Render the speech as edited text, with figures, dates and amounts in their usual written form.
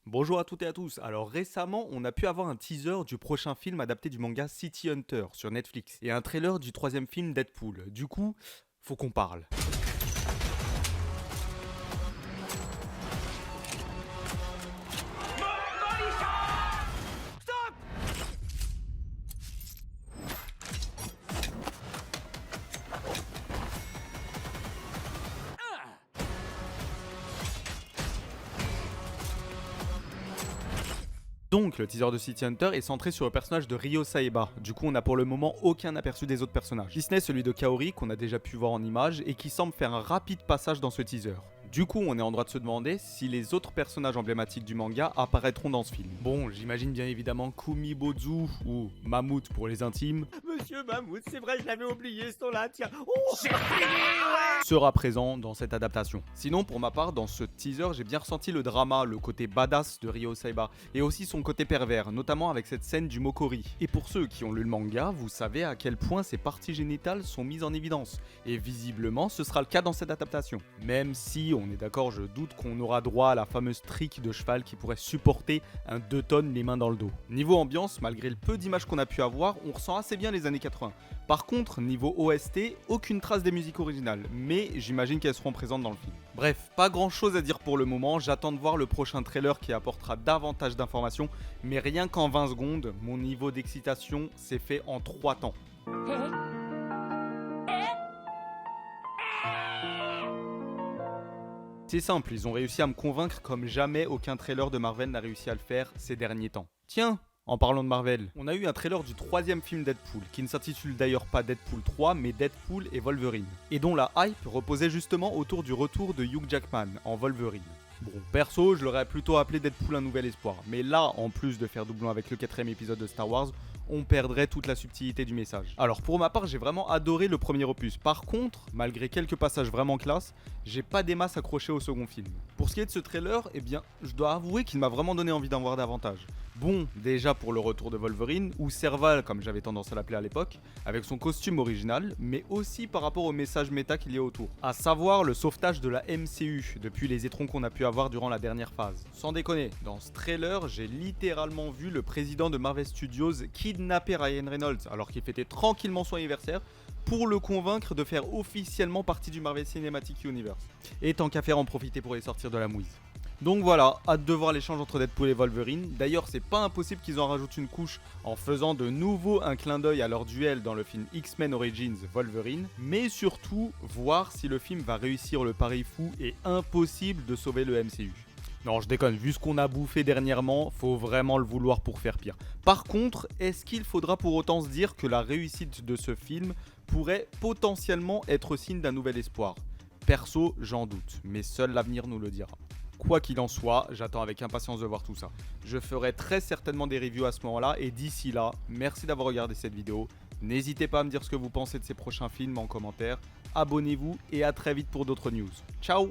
Bonjour à toutes et à tous. Alors récemment, on a pu avoir un teaser du prochain film adapté du manga City Hunter sur Netflix et un trailer du troisième film Deadpool. Du coup, faut qu'on parle. Donc, le teaser de City Hunter est centré sur le personnage de Ryo Saeba. Du coup, on n'a pour le moment aucun aperçu des autres personnages. Si ce n'est celui de Kaori qu'on a déjà pu voir en image et qui semble faire un rapide passage dans ce teaser. Du coup, on est en droit de se demander si les autres personnages emblématiques du manga apparaîtront dans ce film. Bon, j'imagine bien évidemment Kumibozu ou Mammouth pour les intimes. Monsieur Mammouth, c'est vrai, je l'avais oublié ce nom-là, tiens. Oh, Sera présent dans cette adaptation. Sinon, pour ma part, dans ce teaser, j'ai bien ressenti le drama, le côté badass de Ryo Saeba, et aussi son côté pervers, notamment avec cette scène du Mokori. Et pour ceux qui ont lu le manga, vous savez à quel point ses parties génitales sont mises en évidence, et visiblement, ce sera le cas dans cette adaptation. Même si, on est d'accord, je doute qu'on aura droit à la fameuse trique de cheval qui pourrait supporter un 2 tonnes les mains dans le dos. Niveau ambiance, malgré le peu d'images qu'on a pu avoir, on ressent assez bien les années 80. Par contre, niveau OST, aucune trace des musiques originales, mais j'imagine qu'elles seront présentes dans le film. Bref, pas grand chose à dire pour le moment, j'attends de voir le prochain trailer qui apportera davantage d'informations, mais rien qu'en 20 secondes, mon niveau d'excitation s'est fait en 3 temps. C'est simple, ils ont réussi à me convaincre comme jamais aucun trailer de Marvel n'a réussi à le faire ces derniers temps. Tiens, en parlant de Marvel, on a eu un trailer du troisième film Deadpool, qui ne s'intitule d'ailleurs pas Deadpool 3, mais Deadpool et Wolverine, et dont la hype reposait justement autour du retour de Hugh Jackman en Wolverine. Bon, perso, je l'aurais plutôt appelé Deadpool un nouvel espoir, mais là, en plus de faire doublon avec le quatrième épisode de Star Wars, on perdrait toute la subtilité du message. Alors pour ma part, j'ai vraiment adoré le premier opus. Par contre, malgré quelques passages vraiment classe, j'ai pas des masses accrochées au second film. Pour ce qui est de ce trailer, eh bien, je dois avouer qu'il m'a vraiment donné envie d'en voir davantage. Bon, déjà pour le retour de Wolverine, ou Serval comme j'avais tendance à l'appeler à l'époque, avec son costume original, mais aussi par rapport au message méta qu'il y a autour. À savoir le sauvetage de la MCU, depuis les étrons qu'on a pu avoir durant la dernière phase. Sans déconner, dans ce trailer, j'ai littéralement vu le président de Marvel Studios kidnapper Ryan Reynolds alors qu'il fêtait tranquillement son anniversaire pour le convaincre de faire officiellement partie du Marvel Cinematic Universe. Et tant qu'à faire, en profiter pour les sortir de la mouise. Donc voilà, hâte de voir l'échange entre Deadpool et Wolverine. D'ailleurs, c'est pas impossible qu'ils en rajoutent une couche en faisant de nouveau un clin d'œil à leur duel dans le film X-Men Origins Wolverine, mais surtout voir si le film va réussir le pari fou et impossible de sauver le MCU. Non, je déconne, vu ce qu'on a bouffé dernièrement, faut vraiment le vouloir pour faire pire. Par contre, est-ce qu'il faudra pour autant se dire que la réussite de ce film pourrait potentiellement être signe d'un nouvel espoir ? Perso, j'en doute, mais seul l'avenir nous le dira. Quoi qu'il en soit, j'attends avec impatience de voir tout ça. Je ferai très certainement des reviews à ce moment-là, et d'ici là, merci d'avoir regardé cette vidéo. N'hésitez pas à me dire ce que vous pensez de ces prochains films en commentaire. Abonnez-vous et à très vite pour d'autres news. Ciao!